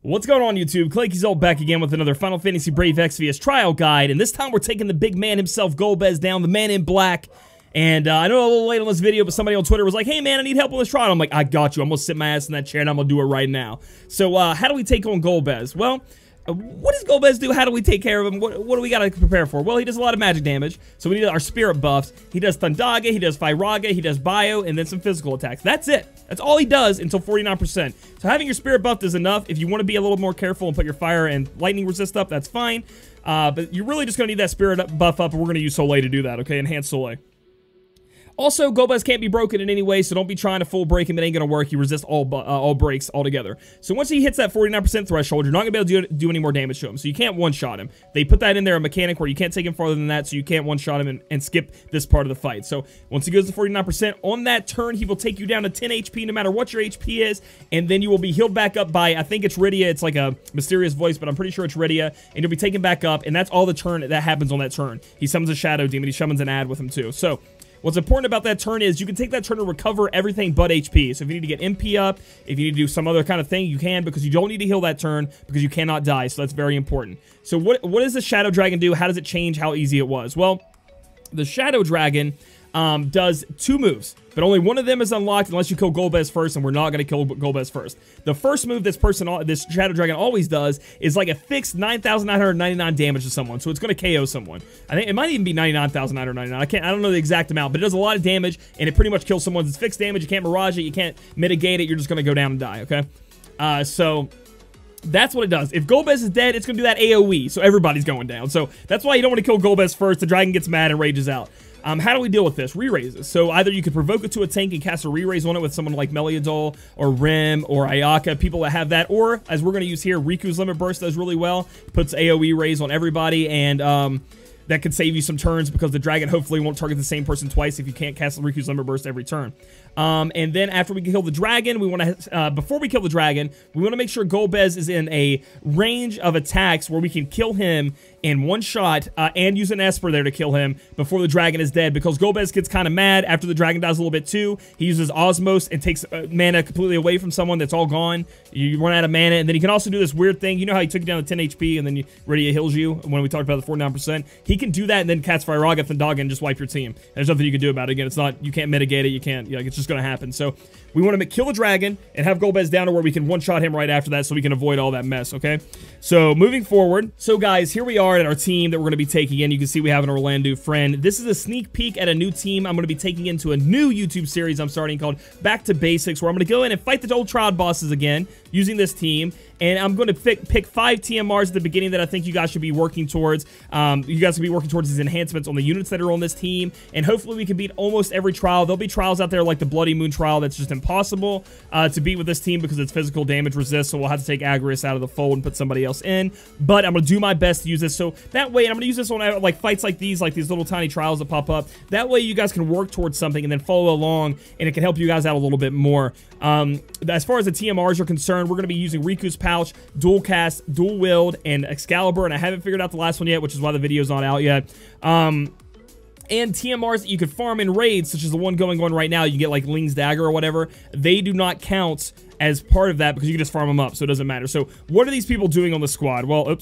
What's going on, YouTube? Claykeys back again with another Final Fantasy Brave Exvius trial guide, and this time we're taking the big man himself, Golbez, down, the man in black. And I know I'm a little late on this video, but somebody on Twitter was like, hey man, I need help on this trial. I'm like, I got you. I'm gonna sit my ass in that chair and I'm gonna do it right now. So how do we take on Golbez? Well, what does Golbez do? How do we take care of him? What do we gotta prepare for? Well, he does a lot of magic damage, so we need our spirit buffs. He does Thundaga, he does Firaga, he does Bio, and then some physical attacks. That's it. That's all he does until 49%. So having your spirit buffed is enough. If you want to be a little more careful and put your fire and lightning resist up, that's fine. But you're really just gonna need that spirit buff up, and we're gonna use Soleil to do that, okay? Enhanced Soleil. Also, Golbez can't be broken in any way, so don't be trying to full break him. It ain't going to work. He resists all breaks altogether. So once he hits that 49% threshold, you're not going to be able to do any more damage to him. So you can't one-shot him. They put that in there, a mechanic where you can't take him farther than that, so you can't one-shot him and skip this part of the fight. So once he goes to 49%, on that turn, he will take you down to 10 HP no matter what your HP is, and then you will be healed back up by, I think it's Rydia. It's like a mysterious voice, but I'm pretty sure it's Rydia, and you'll be taken back up, and that's all the turn that happens on that turn. He summons a Shadow Demon. He summons an ad with him, too. So what's important about that turn is you can take that turn to recover everything but HP. So if you need to get MP up, if you need to do some other kind of thing, you can, because you don't need to heal that turn because you cannot die. So that's very important. So what does the Shadow Dragon do? How does it change how easy it was? Well, the Shadow Dragon does two moves, but only one of them is unlocked unless you kill Golbez first, and we're not going to kill Golbez first. The first move this Shadow Dragon always does is like a fixed 9,999 damage to someone, so it's going to KO someone. I think it might even be 99,999. I don't know the exact amount, but it does a lot of damage, and it pretty much kills someone. It's fixed damage. You can't mirage it. You can't mitigate it. You're just going to go down and die, okay? So that's what it does. If Golbez is dead, it's going to do that AoE, so everybody's going down. So that's why you don't want to kill Golbez first. The dragon gets mad and rages out. How do we deal with this? Re-raises. So either you could provoke it to a tank and cast a re-raise on it with someone like Meliadol or Rim or Ayaka, people that have that, or as we're going to use here, Riku's Limit Burst does really well. Puts AoE raise on everybody, and that could save you some turns because the dragon hopefully won't target the same person twice if you can't cast Riku's Limit Burst every turn. And then after we kill the dragon, we want to, before we kill the dragon, we want to make sure Golbez is in a range of attacks where we can kill him in one shot and use an Esper there to kill him before the dragon is dead, because Golbez gets kind of mad after the dragon dies a little bit too. He uses Osmos and takes mana completely away from someone that's all gone. You run out of mana, and then he can also do this weird thing. You know how he took you down to 10 HP and then Rydia heals you when we talked about the 49%? He can do that and then cast Firaga, Thundaga, and just wipe your team. There's nothing you can do about it. Again, it's not, you can't mitigate it. You can't, it's just going to happen. So we want to kill the dragon and have Golbez down to where we can one-shot him right after that so we can avoid all that mess, okay? So moving forward, so guys, here we are at our team that we're going to be taking in. You can see we have an Orlando friend. This is a sneak peek at a new team I'm going to be taking into a new YouTube series I'm starting called Back to Basics, where I'm going to go in and fight the old trial bosses again using this team. And I'm going to pick 5 TMRs at the beginning that I think you guys should be working towards. You guys should be working towards these enhancements on the units that are on this team. And hopefully we can beat almost every trial. There'll be trials out there like the Bloody Moon trial that's just impossible to beat with this team because it's physical damage resist. So we'll have to take Agrius out of the fold and put somebody else in. But I'm going to do my best to use this. So that way, and I'm going to use this on like fights like these little tiny trials that pop up. That way you guys can work towards something and then follow along, and it can help you guys out a little bit more. As far as the TMRs are concerned, we're going to be using Riku's Pouch, Dual Cast, Dual Wield, and Excalibur, and I haven't figured out the last one yet, which is why the video's not out yet. And TMRs that you could farm in raids, such as the one going on right now, you get like Ling's Dagger or whatever, they do not count as part of that because you can just farm them up, so it doesn't matter. So what are these people doing on the squad? Well,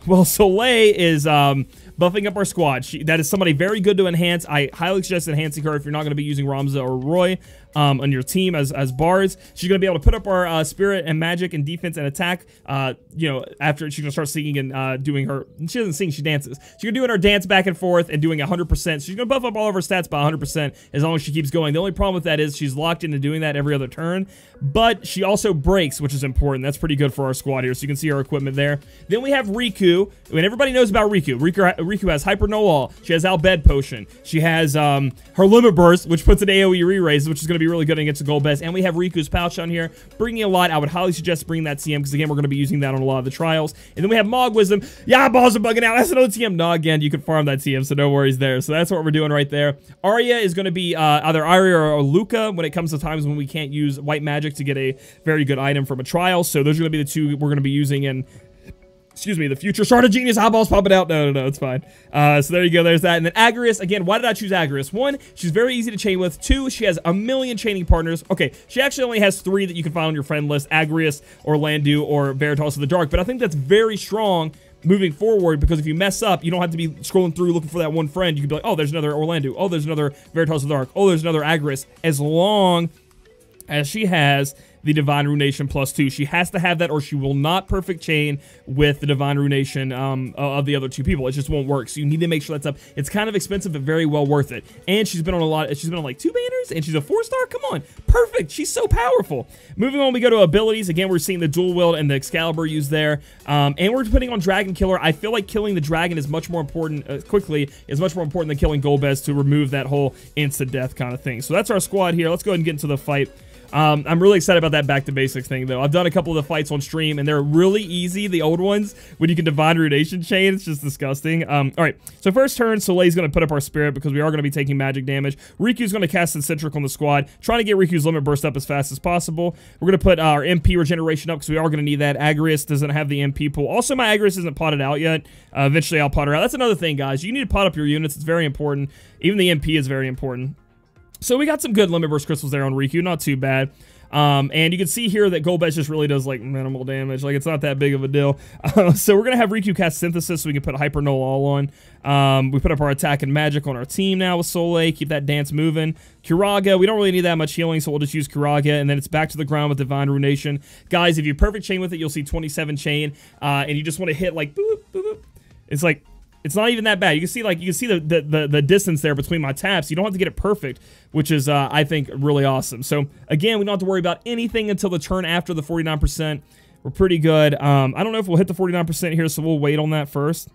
well, Soleil is buffing up our squad. That is somebody very good to enhance. I highly suggest enhancing her if you're not going to be using Ramza or Roy on your team as bards. She's going to be able to put up our spirit and magic and defense and attack, after she's going to start singing and doing her, she doesn't sing, she dances. She's going to do her dance back and forth and doing 100%. So she's going to buff up all of her stats by 100% as long as she keeps going. The only problem with that is she's locked into doing that every other turn, but she also breaks, which is important. That's pretty good for our squad here. So you can see her equipment there. Then we have Riku, and everybody knows about Riku. Riku has Hyper Noel. She has Albed Potion. She has her Limit Burst, which puts an AoE re-raise, which is going to be really good against the Golbez. And we have Riku's Pouch on here, bringing a lot. I would highly suggest bringing that CM, because again, we're going to be using that on a lot of the trials. And then we have Mog Wisdom. Yeah, balls are bugging out. That's another TM. No, again, you can farm that TM, so no worries there. So that's what we're doing right there. Arya is going to be either Arya or Luca when it comes to times when we can't use white magic to get a very good item from a trial. So those are going to be the two we're going to be using in Excuse me, the future Shard of Genius eyeballs popping out. No, it's fine. So there you go, there's that. And then Agrius, again, why did I choose Agrius? 1, she's very easy to chain with. 2, she has a million chaining partners. Okay, she actually only has 3 that you can find on your friend list, Agrius, Orlandu, or Veritas of the Dark. But I think that's very strong moving forward, because if you mess up, you don't have to be scrolling through looking for that one friend. You can be like, oh, there's another Orlandu. Oh, there's another Veritas of the Dark. Oh, there's another Agrius. As long as she has the Divine Ruination +2. She has to have that, or she will not perfect chain with the Divine Ruination of the other 2 people. It just won't work. So you need to make sure that's up. It's kind of expensive, but very well worth it. And she's been on a lot. She's been on like 2 banners, and she's a 4-star. Come on, perfect. She's so powerful. Moving on, we go to abilities. Again, we're seeing the Dual Wield and the Excalibur used there, and we're putting on Dragon Killer. I feel like killing the dragon is much more important. Quickly is much more important than killing Golbez to remove that whole instant death kind of thing. So that's our squad here. Let's go ahead and get into the fight. I'm really excited about that back to basics thing, though. I've done a couple of the fights on stream, and they're really easy, the old ones, when you can Divine Ruination chain. It's just disgusting. Alright, so first turn, Soleil's going to put up our Spirit, because we are going to be taking magic damage. Riku's going to cast Concentric on the squad, trying to get Riku's Limit Burst up as fast as possible. We're going to put our MP regeneration up, because we are going to need that. Agrius doesn't have the MP pool. Also, my Agrius isn't potted out yet. Eventually, I'll pot her out. That's another thing, guys. You need to pot up your units. It's very important. Even the MP is very important. So we got some good Limit Burst crystals there on Riku, not too bad. And you can see here that Golbez just really does like minimal damage, like it's not that big of a deal. So we're gonna have Riku cast Synthesis so we can put Hyper Null All on. We put up our attack and magic on our team now with Soleil, keep that dance moving. Kuraga, we don't really need that much healing, so we'll just use Kuraga, and then it's back to the ground with Divine Ruination. Guys, if you perfect chain with it, you'll see 27 chain, and you just want to hit like boop, boop, boop. It's like, it's not even that bad. You can see the distance there between my taps. You don't have to get it perfect, which is I think really awesome. So again, we don't have to worry about anything until the turn after the 49%. We're pretty good. I don't know if we'll hit the 49% here, so we'll wait on that first.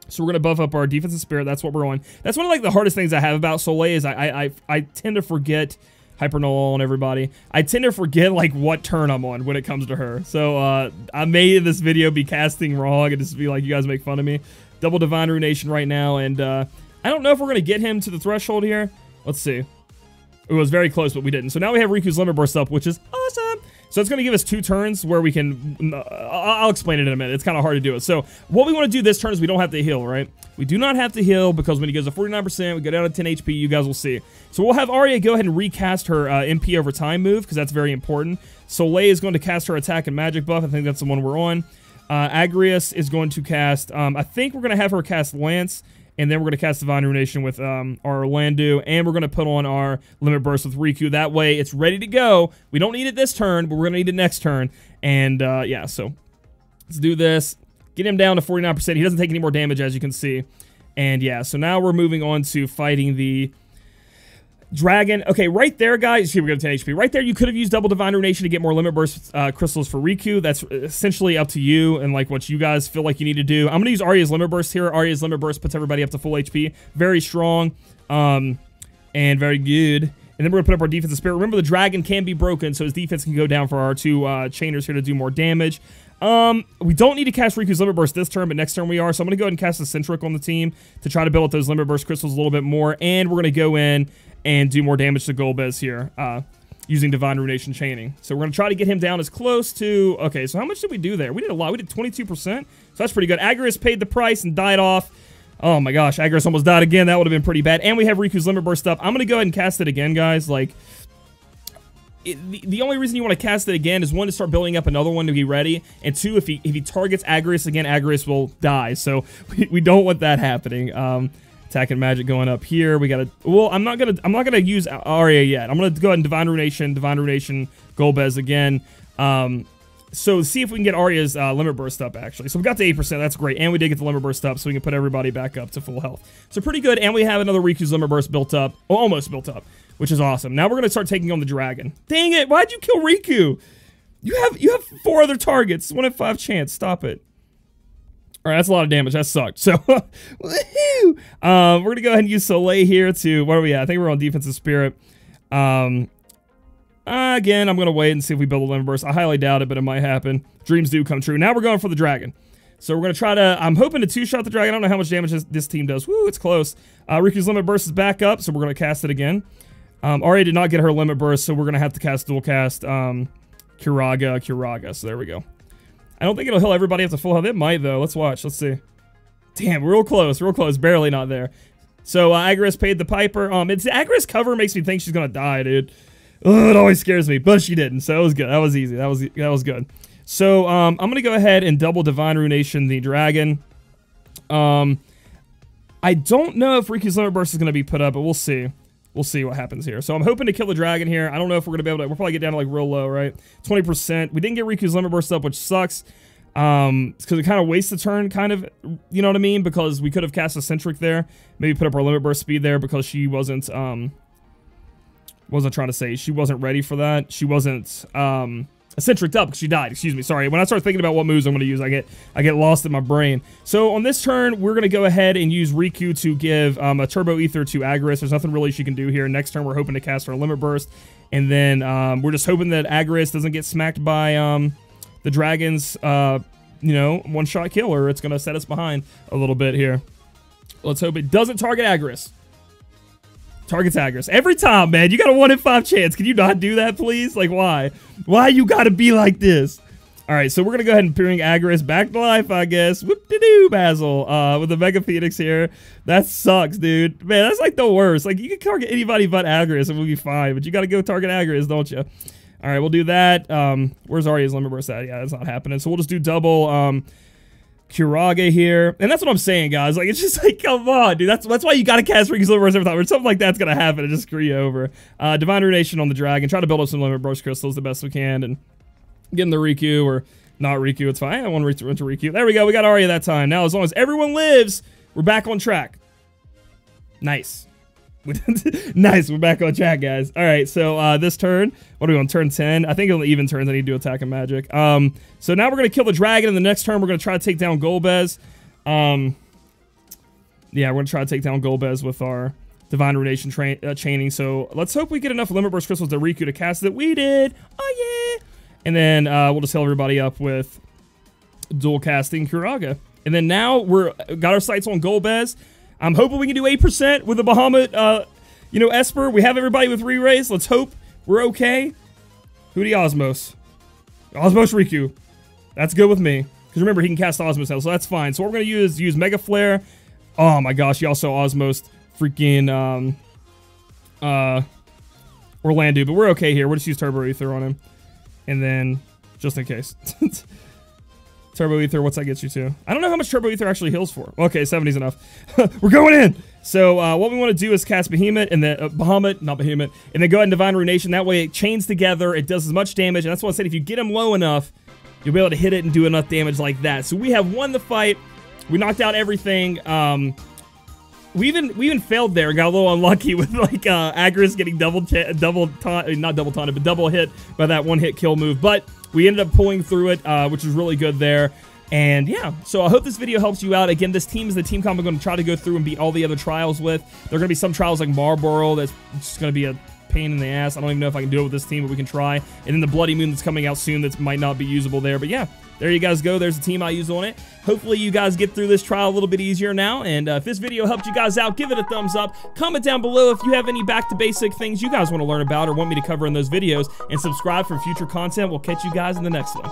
So we're gonna buff up our defensive spirit. That's what we're on. That's one of like the hardest things I have about Soleil is I tend to forget Hyper Null on everybody. I tend to forget like what turn I'm on when it comes to her. So I may in this video be casting wrong and just be like, you guys make fun of me. Double Divine Ruination right now, and I don't know if we're going to get him to the threshold here. Let's see. It was very close, but we didn't. So now we have Riku's Limit Burst up, which is awesome. So it's going to give us 2 turns where we can... I'll explain it in a minute. It's kind of hard to do it. So what we want to do this turn is we don't have to heal, right? We do not have to heal because when he goes to 49%, we go down to 10 HP, you guys will see. So we'll have Arya go ahead and recast her MP over time move because that's very important. Soleil is going to cast her attack and magic buff. I think that's the one we're on. Agrius is going to cast, I think we're going to have her cast Lance, and then we're going to cast Divine Ruination with our Orlandu, and we're going to put on our Limit Burst with Riku. That way, it's ready to go. We don't need it this turn, but we're going to need it next turn. And, yeah, so let's do this. Get him down to 49%. He doesn't take any more damage, as you can see. And, yeah, so now we're moving on to fighting the Dragon. Okay, right there, guys. Here we go to 10 HP. Right there, you could have used Double Divine Ruination to get more Limit Burst crystals for Riku. That's essentially up to you and like what you guys feel like you need to do. I'm going to use Arya's Limit Burst here. Arya's Limit Burst puts everybody up to full HP. Very strong and very good. And then we're going to put up our Defensive Spirit. Remember, the Dragon can be broken, so his defense can go down for our 2 chainers here to do more damage. We don't need to cast Riku's Limit Burst this turn, but next turn we are. So I'm going to go ahead and cast the Centric on the team to try to build up those Limit Burst crystals a little bit more. And we're going to go in and do more damage to Golbez here, using Divine Ruination chaining. So we're going to try to get him down as close to... Okay, so how much did we do there? We did a lot. We did 22%. So that's pretty good. Agrius paid the price and died off. Oh my gosh, Agrius almost died again. That would have been pretty bad. And we have Riku's Limit Burst up. I'm going to go ahead and cast it again, guys. Like... The only reason you want to cast it again is 1, to start building up another one to be ready, and 2, if he targets Agrius again, Agrius will die. So we don't want that happening. Attack and magic going up here. We gotta. Well, I'm not gonna use Arya yet. I'm gonna go ahead and Divine Ruination, Golbez again. So see if we can get Arya's Limit Burst up, actually. So we got to 8%. That's great. And we did get the Limit Burst up, so we can put everybody back up to full health. So pretty good. And we have another Riku's Limit Burst built up. Oh, almost built up, which is awesome. Now we're going to start taking on the Dragon. Dang it. Why'd you kill Riku? You have 4 other targets. 1 in 5 chance. Stop it. All right, that's a lot of damage. That sucked. So, woohoo! We're going to go ahead and use Soleil here to... Where are we at? I think we're on Defensive Spirit. Again, I'm going to wait and see if we build a Limit Burst. I highly doubt it, but it might happen. Dreams do come true. Now we're going for the Dragon. So we're going to try to... I'm hoping to 2-shot the Dragon. I don't know how much damage this team does. Woo, it's close. Riku's Limit Burst is back up, so we're going to cast it again. Arya did not get her Limit Burst, so we're going to have to cast dual cast Kuraga. So there we go. I don't think it'll heal everybody up to full health. It might, though. Let's watch. Let's see. Damn, real close. Real close. Barely not there. So, Agris paid the piper. It's Agris cover makes me think she's gonna die, dude. Ugh, it always scares me, but she didn't, so it was good. That was easy. That was good. So, I'm gonna go ahead and double Divine Ruination the dragon. I don't know if Riku's Limit Burst is gonna be put up, but we'll see. We'll see what happens here. So I'm hoping to kill the dragon here. I don't know if we're gonna be able to. We'll probably get down to like real low, right? 20%. We didn't get Riku's Limit Burst up, which sucks. Because it kind of wastes the turn, kind of, you know what I mean? Because we could have cast a Centric there. Maybe put up our Limit Burst speed there because she wasn't trying to say, she wasn't ready for that. She wasn't, Centric up because she died, excuse me, sorry. When I start thinking about what moves I'm going to use, I get lost in my brain. So on this turn, we're going to go ahead and use Riku to give a Turbo Ether to Agris. There's nothing really she can do here. Next turn, we're hoping to cast our Limit Burst. And then we're just hoping that Agris doesn't get smacked by, the dragon's, you know, one-shot kill, or it's going to set us behind a little bit here. Let's hope it doesn't target Agris. Targets Agris. Every time, man. You got a 1 in 5 chance. Can you not do that, please? Like, why? Why you got to be like this? All right, so we're going to go ahead and bring Agris back to life, I guess. Whoop-de-doo, Basil. With the Mega Phoenix here. That sucks, dude. Man, that's like the worst. Like, you can target anybody but Agris and we'll be fine. But you got to go target Agris, don't you? All right, we'll do that. Where's Arya's Limit Burst at? Yeah, that's not happening. So we'll just do double Kurage here. And that's what I'm saying, guys. Like, it's just like, come on, dude. That's why you got to cast Riku's Limit Burst every time. Or something like that's going to happen and just screw you over. Divine Ruination on the dragon. Try to build up some Limit Burst crystals the best we can. And get in the Riku or not Riku. It's fine. I want to reach Riku. There we go. We got Arya that time. Now, as long as everyone lives, we're back on track. Nice. Nice, we're back on track, guys. All right, so this turn, what are we on, turn 10? I think on the even turns I need to do attack and magic. So now we're gonna kill the dragon, and the next turn we're gonna try to take down Golbez. Yeah, we're gonna try to take down Golbez with our Divine Ruination chaining. So let's hope we get enough Limit Burst crystals to Riku to cast that we did. Oh yeah! And then we'll just heal everybody up with dual casting Kurage. And then now got our sights on Golbez. I'm hoping we can do 8% with the Bahamut, you know, Esper. We have everybody with re-raise. Let's hope we're okay. Who the Osmos? Osmos Riku. That's good with me. Because remember, he can cast Osmos now, so that's fine. So what we're going to use Mega Flare. Oh my gosh, you also Osmos freaking Orlando. But we're okay here. We'll just use Turbo Ether on him. And then, just in case. Turbo Ether, what's that get you to? I don't know how much Turbo Ether actually heals for. Okay, 70's enough. We're going in! So, what we want to do is cast Behemoth, and then, Bahamut, not Behemoth, and then go ahead and Divine Ruination. That way it chains together, it does as much damage, and that's why I said if you get him low enough, you'll be able to hit it and do enough damage like that. So we have won the fight. We knocked out everything. We even failed there, got a little unlucky with like Agris getting double hit by that one-hit kill move, but we ended up pulling through it, which was really good there. And yeah, so I hope this video helps you out. Again, this team is the team comp I'm going to try to go through and beat all the other trials with. There are going to be some trials like Marlboro that's just going to be a pain in the ass. I don't even know if I can do it with this team, but we can try. And then the Bloody Moon that's coming out soon that might not be usable there. But yeah, there you guys go. There's the team I use on it. Hopefully you guys get through this trial a little bit easier now. And if this video helped you guys out, give it a thumbs up. Comment down below if you have any back-to-basic things you guys want to learn about or want me to cover in those videos. And subscribe for future content. We'll catch you guys in the next one.